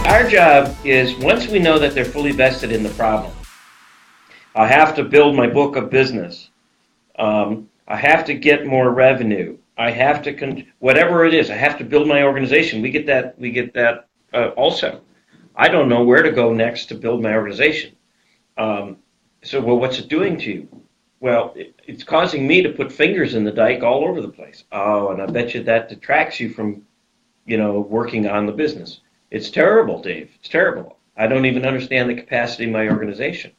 our job is, once we know that they're fully vested in the problem, I have to build my book of business. I have to get more revenue. I have to, whatever it is, I have to build my organization. We get that also. I don't know where to go next to build my organization. So, well, what's it doing to you? Well, it's causing me to put fingers in the dike all over the place. Oh, and I bet you that detracts you from, working on the business. It's terrible, Dave. It's terrible. I don't even understand the capacity of my organization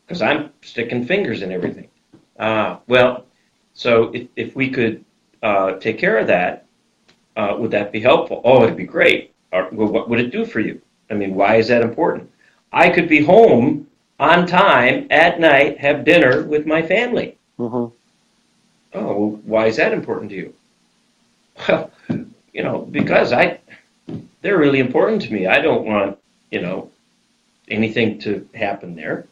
because I'm sticking fingers in everything. Well, so if we could take care of that, would that be helpful? Oh, it'd be great. Well, what would it do for you? I mean, why is that important? I could be home on time at night, have dinner with my family. Mm-hmm. Oh, well, why is that important to you? Well, because they're really important to me. I don't want, anything to happen there.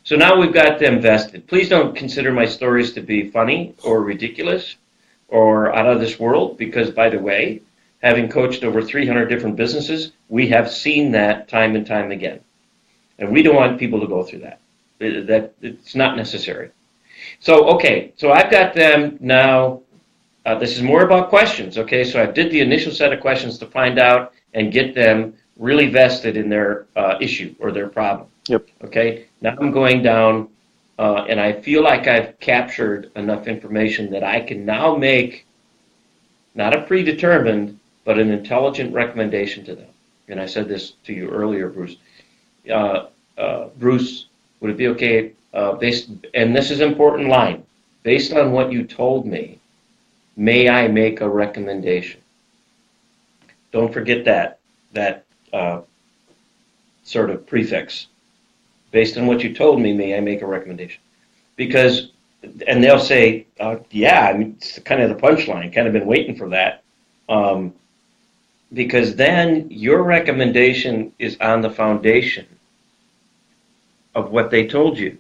So now we've got them vested. Please don't consider my stories to be funny or ridiculous or out of this world, because, by the way, having coached over 300 different businesses, we have seen that time and time again. And we don't want people to go through that. It's not necessary. So, okay, so I've got them now. This is more about questions, okay? So I did the initial set of questions to find out and get them really vested in their issue or their problem. Yep. Okay, now I'm going down, and I feel like I've captured enough information that I can now make not a predetermined, but an intelligent recommendation to them. And I said this to you earlier, Bruce. Bruce, would it be okay, and this is an important line, based on what you told me, may I make a recommendation? Don't forget that sort of prefix. Based on what you told me, may I make a recommendation? Because, and they'll say, yeah, I mean, it's kind of the punchline, kind of been waiting for that. Because then your recommendation is on the foundation of what they told you,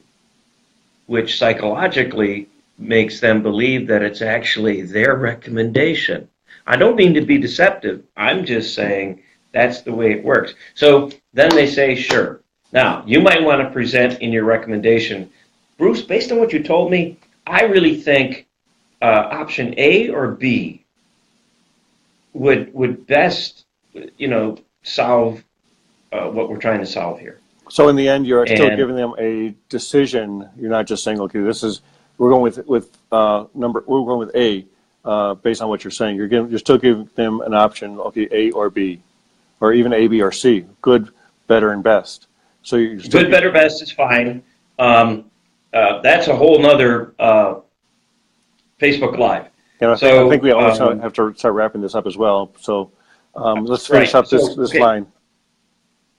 which psychologically makes them believe that it's actually their recommendation. I don't mean to be deceptive. I'm just saying that's the way it works. So then they say, sure. Now, you might want to present in your recommendation, Bruce, based on what you told me, I really think option A or B would best, solve what we're trying to solve here. So in the end, you're still giving them a decision. You're not just saying, okay, we're going with A, based on what you're saying. You're still giving them an option, okay, A or B, or even A, B, or C, good, better, and best. So you're still good, better, best is fine. That's a whole nother Facebook Live. And I think we also have to start wrapping this up as well. So let's finish up this line.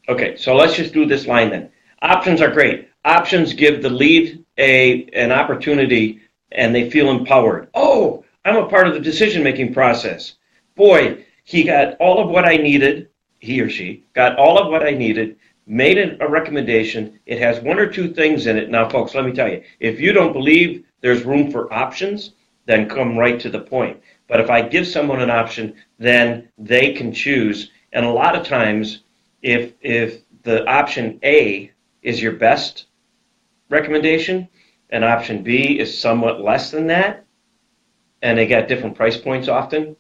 Okay, so let's just do this line then. Options are great. Options give the lead an opportunity, and they feel empowered. Oh, I'm a part of the decision-making process. Boy, he got all of what I needed, he or she got all of what I needed, made a recommendation. It has one or two things in it. Now, folks, let me tell you, if you don't believe there's room for options, then come right to the point. But if I give someone an option, then they can choose. And a lot of times, if the option A is your best recommendation and option B is somewhat less than that, and they got different price points often,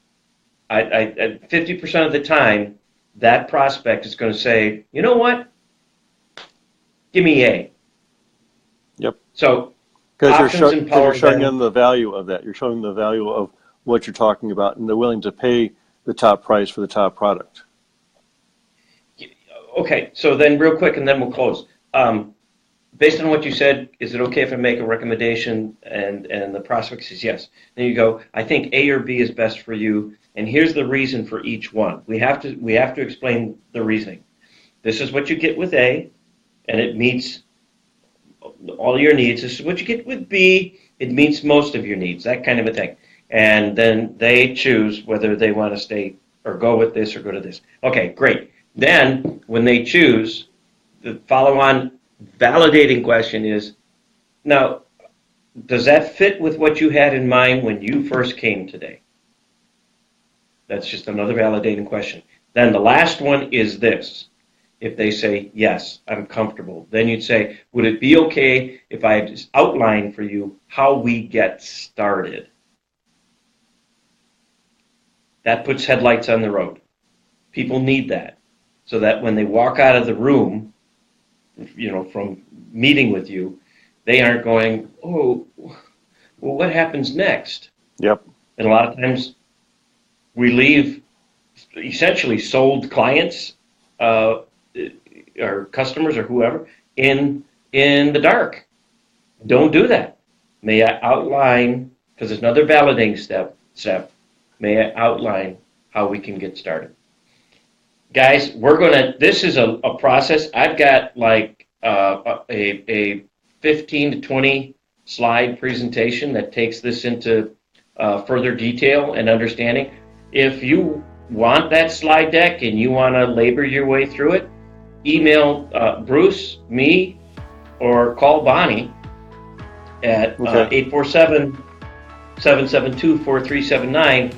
50% of the time, that prospect is going to say, you know what? Give me A. Yep. So because you're showing them the value of that. You're showing the value of what you're talking about, and they're willing to pay the top price for the top product. Okay, so then real quick, and then we'll close. Based on what you said, is it okay if I make a recommendation? And the prospect says yes. Then you go, I think A or B is best for you, and here's the reason for each one. We have to explain the reasoning. This is what you get with A, and it meets all your needs. This is what you get with B. It meets most of your needs, that kind of a thing. And then they choose whether they want to stay or go with this or go to this. Okay, great. Then when they choose, the follow-on validating question is, now, does that fit with what you had in mind when you first came today? That's just another validating question. Then the last one is this. If they say, yes, I'm comfortable, then you'd say, would it be okay if I just outline for you how we get started? That puts headlights on the road. People need that, so that when they walk out of the room, from meeting with you, they aren't going, oh, well, what happens next? Yep. And a lot of times we leave essentially sold clients or customers or whoever in the dark. Don't do that. May I outline, because it's another validating step, may I outline how we can get started. Guys, this is a process. I've got like a 15 to 20 slide presentation that takes this into further detail and understanding. If you want that slide deck and you want to labor your way through it, email Bruce, me, or call Bonnie at 847-772-4379,